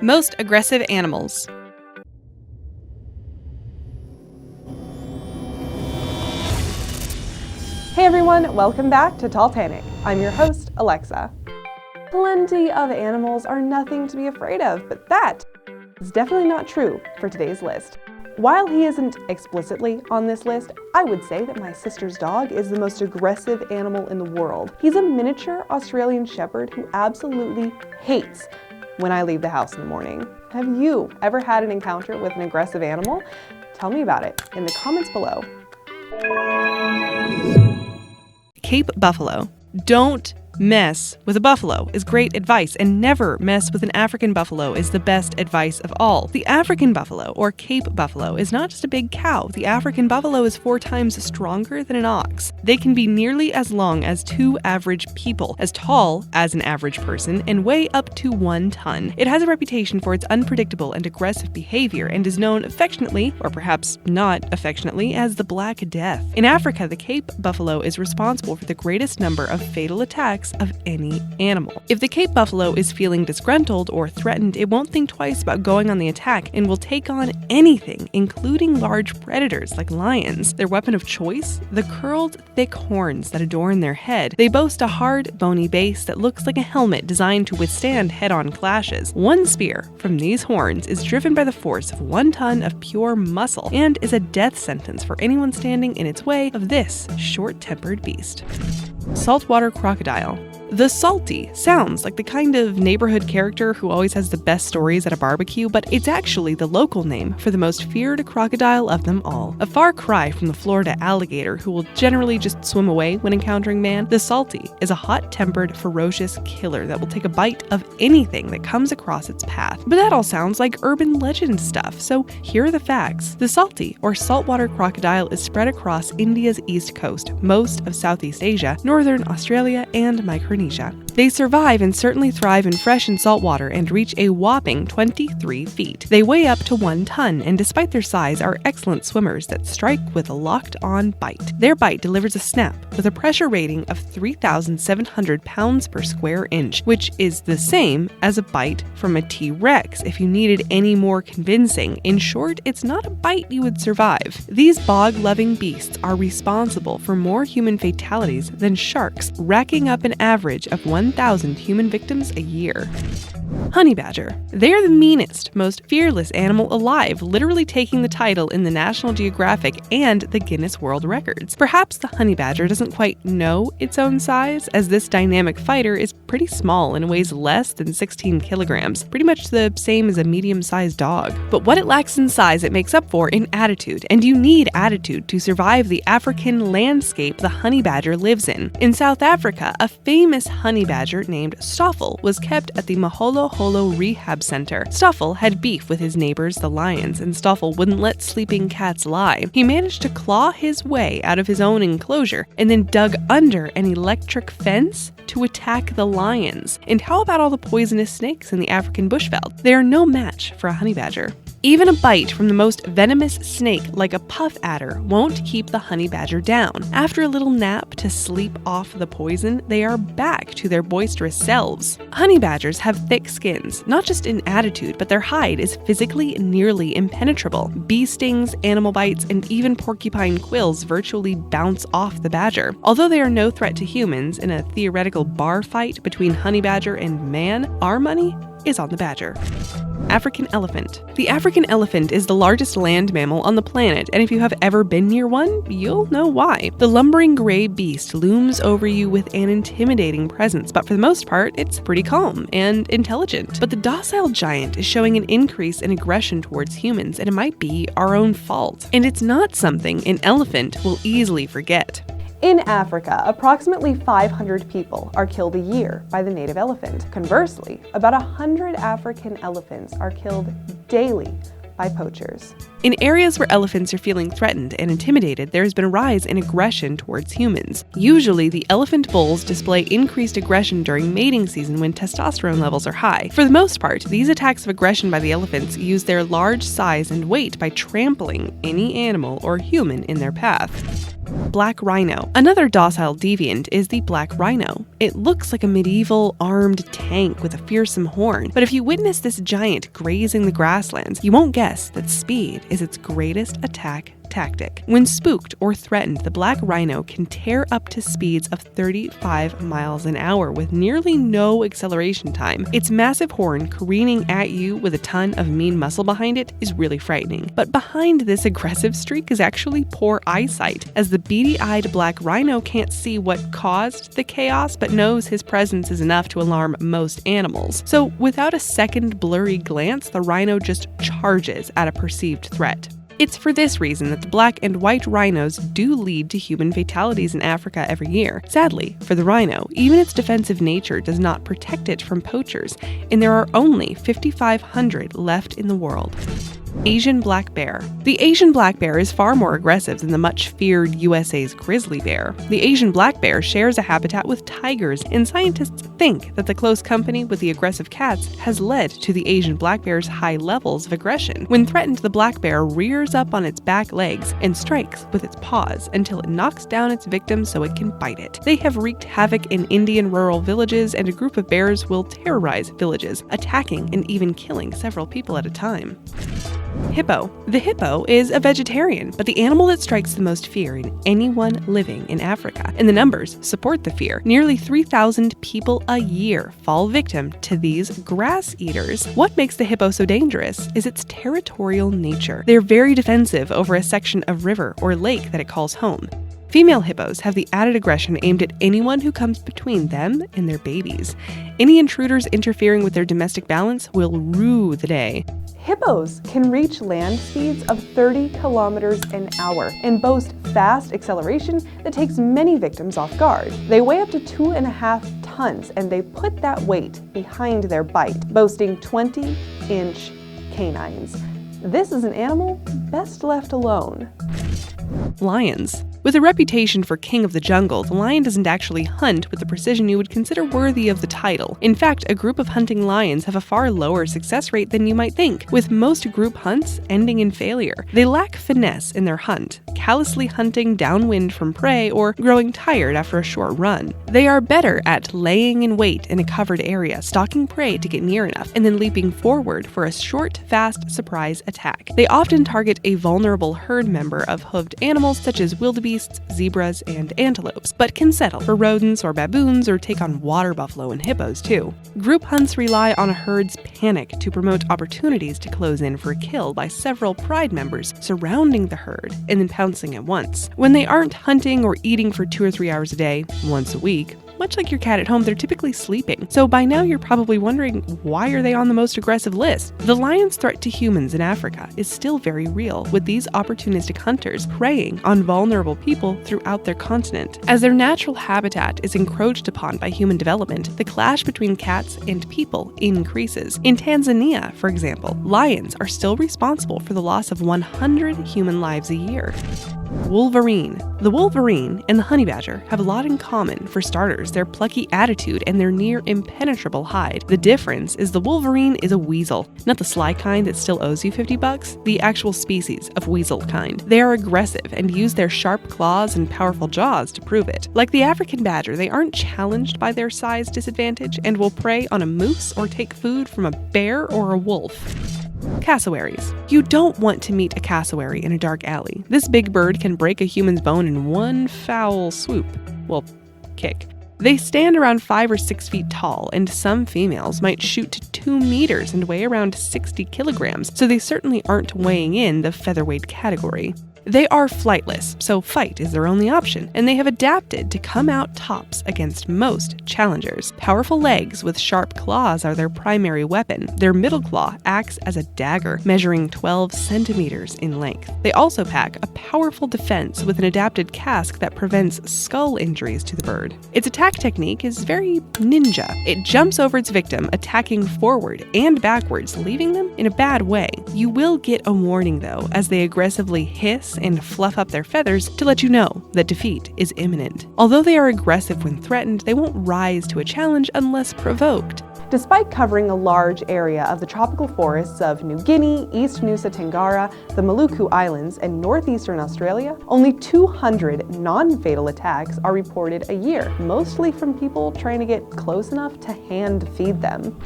Most aggressive animals. Hey everyone, welcome back to Titanic. I'm your host, Alexa. Plenty of animals are nothing to be afraid of, but that is definitely not true for today's list. While he isn't explicitly on this list, I would say that my sister's dog is the most aggressive animal in the world. He's a miniature Australian Shepherd who absolutely hates when I leave the house in the morning. Have you ever had an encounter with an aggressive animal? Tell me about it in the comments below. Cape buffalo. Don't mess with a buffalo is great advice, and never mess with an African buffalo is the best advice of all. The African buffalo, or Cape buffalo, is not just a big cow. The African buffalo is 4 times stronger than an ox. They can be nearly as long as 2 average people, as tall as an average person, and weigh up to 1 ton. It has a reputation for its unpredictable and aggressive behavior, and is known affectionately, or perhaps not affectionately, as the Black Death. In Africa, the Cape buffalo is responsible for the greatest number of fatal attacks of any animal. If the Cape buffalo is feeling disgruntled or threatened, it won't think twice about going on the attack and will take on anything, including large predators like lions. Their weapon of choice? The curled, thick horns that adorn their head. They boast a hard, bony base that looks like a helmet designed to withstand head-on clashes. 1 spear from these horns is driven by the force of 1 ton of pure muscle and is a death sentence for anyone standing in its way of this short-tempered beast. Saltwater crocodile. The Salty sounds like the kind of neighborhood character who always has the best stories at a barbecue, but it's actually the local name for the most feared crocodile of them all. A far cry from the Florida alligator, who will generally just swim away when encountering man, the Salty is a hot-tempered, ferocious killer that will take a bite of anything that comes across its path. But that all sounds like urban legend stuff, so here are the facts. The Salty, or saltwater crocodile, is spread across India's east coast, most of Southeast Asia, northern Australia, and Micronesia. They survive and certainly thrive in fresh and salt water and reach a whopping 23 feet. They weigh up to 1 ton, and despite their size, are excellent swimmers that strike with a locked-on bite. Their bite delivers a snap with a pressure rating of 3,700 pounds per square inch, which is the same as a bite from a T-Rex if you needed any more convincing. In short, it's not a bite you would survive. These bog-loving beasts are responsible for more human fatalities than sharks, racking up an average of 1,000 human victims a year. Honey badger. They are the meanest, most fearless animal alive, literally taking the title in the National Geographic and the Guinness World Records. Perhaps the honey badger doesn't quite know its own size, as this dynamic fighter is pretty small and weighs less than 16 kilograms, pretty much the same as a medium-sized dog. But what it lacks in size, it makes up for in attitude, and you need attitude to survive the African landscape the honey badger lives in. In South Africa, a famous honey badger named Stoffel was kept at the Maholo Rehab Center. Stoffel had beef with his neighbors, the lions, and Stoffel wouldn't let sleeping cats lie. He managed to claw his way out of his own enclosure and then dug under an electric fence to attack the lions. And how about all the poisonous snakes in the African bushveld? They are no match for a honey badger. Even a bite from the most venomous snake, like a puff adder, won't keep the honey badger down. After a little nap to sleep off the poison, they are back to their boisterous selves. Honey badgers have thick skins, not just in attitude, but their hide is physically nearly impenetrable. Bee stings, animal bites, and even porcupine quills virtually bounce off the badger. Although they are no threat to humans, in a theoretical bar fight between honey badger and man, our money is on the badger. African elephant. The African elephant is the largest land mammal on the planet, and if you have ever been near one, you'll know why. The lumbering gray beast looms over you with an intimidating presence, but for the most part, it's pretty calm and intelligent. But the docile giant is showing an increase in aggression towards humans, and it might be our own fault. And it's not something an elephant will easily forget. In Africa, approximately 500 people are killed a year by the native elephant. Conversely, about 100 African elephants are killed daily by poachers. In areas where elephants are feeling threatened and intimidated, there has been a rise in aggression towards humans. Usually, the elephant bulls display increased aggression during mating season when testosterone levels are high. For the most part, these attacks of aggression by the elephants use their large size and weight by trampling any animal or human in their path. Black rhino. Another docile deviant is the black rhino. It looks like a medieval armed tank with a fearsome horn, but if you witness this giant grazing the grasslands, you won't guess that speed is its greatest attack tactic. When spooked or threatened, the black rhino can tear up to speeds of 35 miles an hour with nearly no acceleration time. Its massive horn careening at you with a ton of mean muscle behind it is really frightening. But behind this aggressive streak is actually poor eyesight, as the beady-eyed black rhino can't see what caused the chaos but knows his presence is enough to alarm most animals. So without a second blurry glance, the rhino just charges at a perceived threat. It's for this reason that the black and white rhinos do lead to human fatalities in Africa every year. Sadly, for the rhino, even its defensive nature does not protect it from poachers, and there are only 5,500 left in the world. Asian black bear. The Asian black bear is far more aggressive than the much-feared USA's grizzly bear. The Asian black bear shares a habitat with tigers, and scientists think that the close company with the aggressive cats has led to the Asian black bear's high levels of aggression. When threatened, the black bear rears up on its back legs and strikes with its paws until it knocks down its victim so it can bite it. They have wreaked havoc in Indian rural villages, and a group of bears will terrorize villages, attacking and even killing several people at a time. Hippo. The hippo is a vegetarian, but the animal that strikes the most fear in anyone living in Africa, and the numbers support the fear. Nearly 3,000 people a year fall victim to these grass eaters. What makes the hippo so dangerous is its territorial nature. They're very defensive over a section of river or lake that it calls home. Female hippos have the added aggression aimed at anyone who comes between them and their babies. Any intruders interfering with their domestic balance will rue the day. Hippos can reach land speeds of 30 kilometers an hour and boast fast acceleration that takes many victims off guard. They weigh up to 2.5 tons, and they put that weight behind their bite, boasting 20-inch canines. This is an animal best left alone. Lions. With a reputation for king of the jungle, the lion doesn't actually hunt with the precision you would consider worthy of the title. In fact, a group of hunting lions have a far lower success rate than you might think, with most group hunts ending in failure. They lack finesse in their hunt, callously hunting downwind from prey or growing tired after a short run. They are better at laying in wait in a covered area, stalking prey to get near enough, and then leaping forward for a short, fast surprise attack. They often target a vulnerable herd member of hoofed animals such as wildebeest, zebras, and antelopes, but can settle for rodents or baboons or take on water buffalo and hippos too. Group hunts rely on a herd's panic to promote opportunities to close in for a kill by several pride members surrounding the herd and then pouncing at once. When they aren't hunting or eating for 2 or 3 hours a day, once a week, much like your cat at home, they're typically sleeping. So by now you're probably wondering, why are they on the most aggressive list? The lion's threat to humans in Africa is still very real, with these opportunistic hunters preying on vulnerable people throughout their continent. As their natural habitat is encroached upon by human development, the clash between cats and people increases. In Tanzania, for example, lions are still responsible for the loss of 100 human lives a year. Wolverine. The wolverine and the honey badger have a lot in common. For starters, their plucky attitude and their near impenetrable hide. The difference is the wolverine is a weasel, not the sly kind that still owes you $50, the actual species of weasel kind. They are aggressive and use their sharp claws and powerful jaws to prove it. Like the African badger, they aren't challenged by their size disadvantage and will prey on a moose or take food from a bear or a wolf. Cassowaries. You don't want to meet a cassowary in a dark alley. This big bird can break a human's bone in one foul swoop. Well, kick. They stand around 5 or 6 feet tall, and some females might shoot to 2 meters and weigh around 60 kilograms, so they certainly aren't weighing in the featherweight category. They are flightless, so fight is their only option, and they have adapted to come out tops against most challengers. Powerful legs with sharp claws are their primary weapon. Their middle claw acts as a dagger, measuring 12 centimeters in length. They also pack a powerful defense with an adapted casque that prevents skull injuries to the bird. Its attack technique is very ninja. It jumps over its victim, attacking forward and backwards, leaving them in a bad way. You will get a warning though, as they aggressively hiss and fluff up their feathers to let you know that defeat is imminent. Although they are aggressive when threatened, they won't rise to a challenge unless provoked. Despite covering a large area of the tropical forests of New Guinea, East Nusa Tenggara, the Maluku Islands, and northeastern Australia, only 200 non-fatal attacks are reported a year, mostly from people trying to get close enough to hand feed them.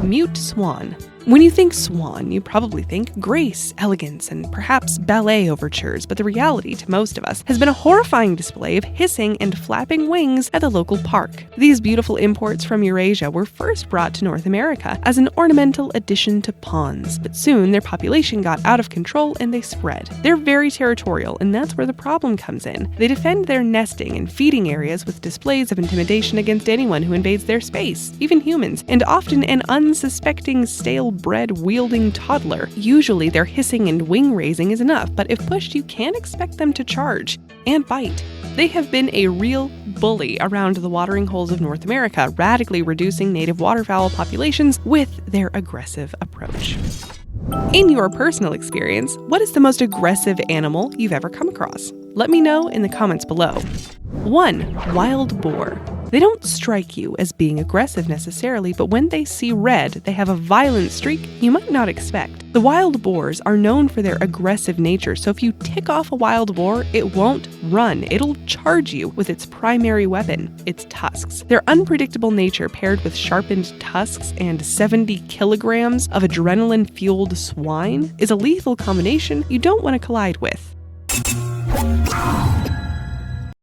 Mute swan. When you think swan, you probably think grace, elegance, and perhaps ballet overtures, but the reality to most of us has been a horrifying display of hissing and flapping wings at the local park. These beautiful imports from Eurasia were first brought to North America as an ornamental addition to ponds, but soon their population got out of control and they spread. They're very territorial, and that's where the problem comes in. They defend their nesting and feeding areas with displays of intimidation against anyone who invades their space, even humans, and often an unsuspecting stale bread-wielding toddler. Usually their hissing and wing raising is enough, but if pushed, you can expect them to charge and bite. They have been a real bully around the watering holes of North America, radically reducing native waterfowl populations with their aggressive approach. In your personal experience, what is the most aggressive animal you've ever come across? Let me know in the comments below. 1. Wild boar. They don't strike you as being aggressive necessarily, but when they see red, they have a violent streak you might not expect. The wild boars are known for their aggressive nature, so if you tick off a wild boar, it won't run. It'll charge you with its primary weapon, its tusks. Their unpredictable nature paired with sharpened tusks and 70 kilograms of adrenaline-fueled swine is a lethal combination you don't want to collide with.